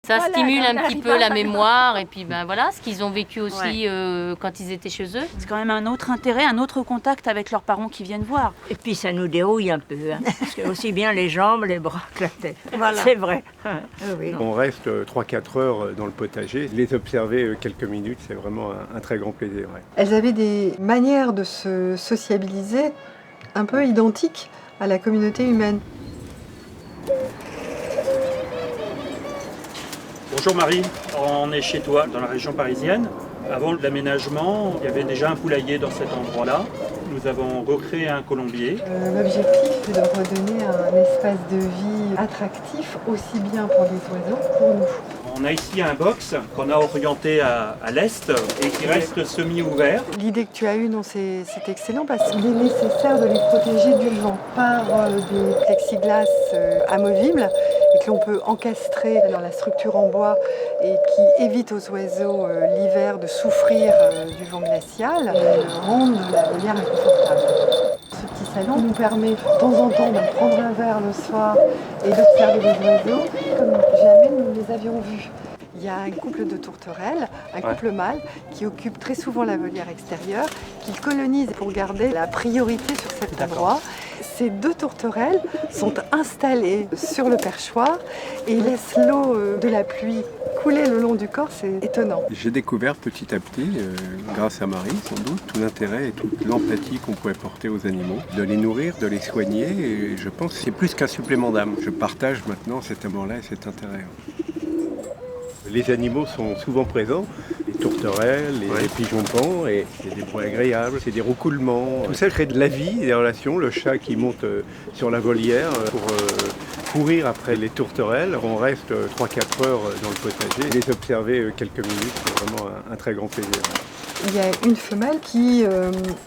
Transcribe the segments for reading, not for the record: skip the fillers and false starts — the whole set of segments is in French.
Ça stimule un petit peu la mémoire et puis voilà, ce qu'ils ont vécu aussi quand ils étaient chez eux. C'est quand même un autre intérêt, un autre contact avec leurs parents qui viennent voir. Et puis ça nous dérouille un peu, hein, parce que aussi bien les jambes, les bras que la tête. Voilà. C'est vrai. Oui. On reste 3-4 heures dans le potager. Les observer quelques minutes, c'est vraiment un très grand plaisir. Ouais. Elles avaient des manières de se sociabiliser un peu identiques à la communauté humaine. Bonjour Marie, on est chez toi dans la région parisienne. Avant l'aménagement, il y avait déjà un poulailler dans cet endroit-là. Nous avons recréé un colombier. L'objectif est de redonner un espace de vie attractif aussi bien pour les oiseaux que pour nous. On a ici un box qu'on a orienté à l'est et qui reste semi-ouvert. L'idée que tu as eue, c'est excellent parce qu'il est nécessaire de les protéger du vent par des plexiglas amovibles et que l'on peut encastrer dans la structure en bois et qui évite aux oiseaux l'hiver de souffrir du vent glacial et rendent la volière inconfortable. Ce petit salon nous permet de temps en temps de prendre un verre le soir et d'observer les oiseaux comme jamais nous les avions vus. Il y a un couple de tourterelles, un couple mâle, qui occupe très souvent la volière extérieure, qu'il colonise pour garder la priorité sur cet endroit. Ces deux tourterelles sont installées sur le perchoir et laissent l'eau de la pluie couler le long du corps, c'est étonnant. J'ai découvert petit à petit, grâce à Marie sans doute, tout l'intérêt et toute l'empathie qu'on pouvait porter aux animaux, de les nourrir, de les soigner, et je pense que c'est plus qu'un supplément d'âme. Je partage maintenant cet amour-là et cet intérêt. Les animaux sont souvent présents, les tourterelles, les pigeons-pans, et c'est des bruits agréables, c'est des roucoulements. Tout ça crée de la vie, des relations. Le chat qui monte sur la volière pour courir après les tourterelles. On reste 3-4 heures dans le potager. Les observer quelques minutes, c'est vraiment un très grand plaisir. Il y a une femelle qui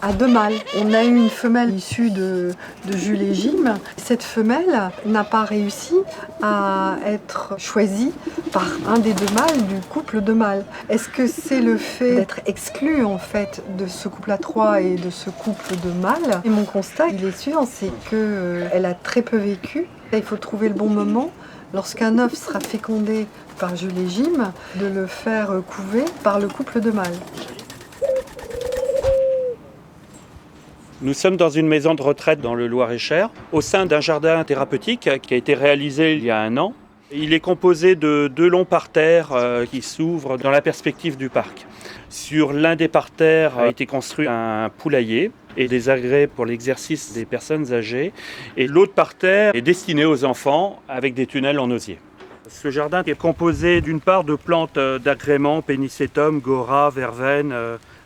a deux mâles. On a eu une femelle issue de Jules et Jim. Cette femelle n'a pas réussi à être choisie par un des deux mâles du couple de mâles. Est-ce que c'est le fait d'être exclue en fait de ce couple à trois et de ce couple de mâles? Et mon constat, il est suivant, c'est qu'elle a très peu vécu. Il faut trouver le bon moment. Lorsqu'un œuf sera fécondé par Jules et Jim, de le faire couver par le couple de mâles. Nous sommes dans une maison de retraite dans le Loir-et-Cher, au sein d'un jardin thérapeutique qui a été réalisé il y a 1 an. Il est composé de 2 longs parterres qui s'ouvrent dans la perspective du parc. Sur l'un des parterres a été construit un poulailler et des agrès pour l'exercice des personnes âgées. Et l'autre parterre est destiné aux enfants avec des tunnels en osier. Ce jardin est composé d'une part de plantes d'agrément, pénicétum, gora, verveine,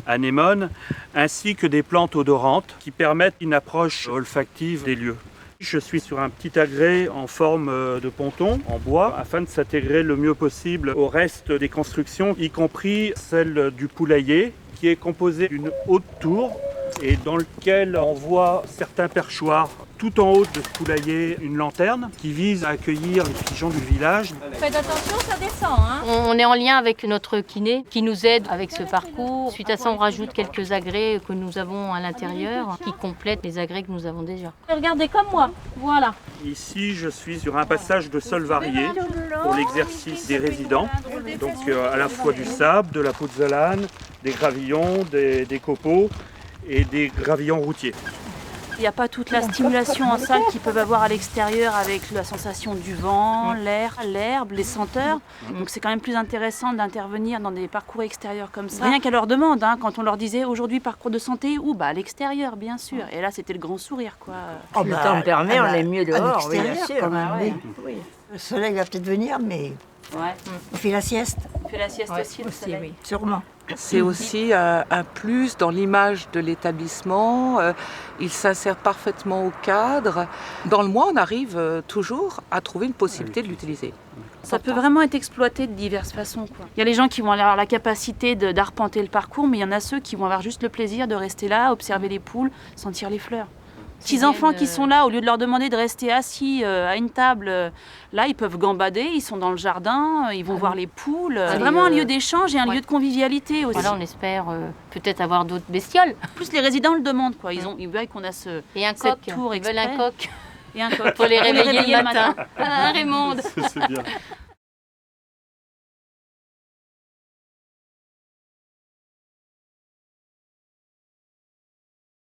anémone, ainsi que des plantes odorantes qui permettent une approche olfactive des lieux. Je suis sur un petit agrès en forme de ponton en bois afin de s'intégrer le mieux possible au reste des constructions, y compris celle du poulailler qui est composée d'une haute tour et dans lequel on voit certains perchoirs. Tout en haut de ce poulailler, une lanterne qui vise à accueillir les pigeons du village. Faites attention, ça descend. On est en lien avec notre kiné qui nous aide avec ce parcours. Suite à ça, on rajoute quelques agrès que nous avons à l'intérieur qui complètent les agrès que nous avons déjà. Regardez comme moi, voilà. Ici, je suis sur un passage de sol varié pour l'exercice des résidents. Donc à la fois du sable, de la pouzzolane, des gravillons, des copeaux et des gravillons routiers. Il n'y a pas toute la stimulation en salle qu'ils peuvent avoir à l'extérieur avec la sensation du vent, l'air, l'herbe, les senteurs. Donc c'est quand même plus intéressant d'intervenir dans des parcours extérieurs comme ça. Rien qu'à leur demande, quand on leur disait aujourd'hui parcours de santé, ou à l'extérieur bien sûr. Et là c'était le grand sourire quoi. Oh, le temps me permet, on est mieux dehors, oui, bien sûr. Oui. Le soleil va peut-être venir, mais on fait la sieste. On fait la sieste aussi, le soleil. Oui. Sûrement. C'est aussi un plus dans l'image de l'établissement. Il s'insère parfaitement au cadre. Dans le mois, on arrive toujours à trouver une possibilité de l'utiliser. Ça peut vraiment être exploité de diverses façons, quoi. Il y a les gens qui vont avoir la capacité d'arpenter le parcours, mais il y en a ceux qui vont avoir juste le plaisir de rester là, observer les poules, sentir les fleurs. Petits enfants qui sont là, au lieu de leur demander de rester assis à une table, là ils peuvent gambader, ils sont dans le jardin, ils vont voir les poules. C'est vraiment un lieu d'échange et un lieu de convivialité aussi. Voilà, on espère peut-être avoir d'autres bestioles. Plus les résidents le demandent, quoi. Ils veulent qu'on a Et un cette coq. tour Ils veulent exprès. un coq Et un coq. pour les réveiller le matin. Ah, Raymond. C'est bien.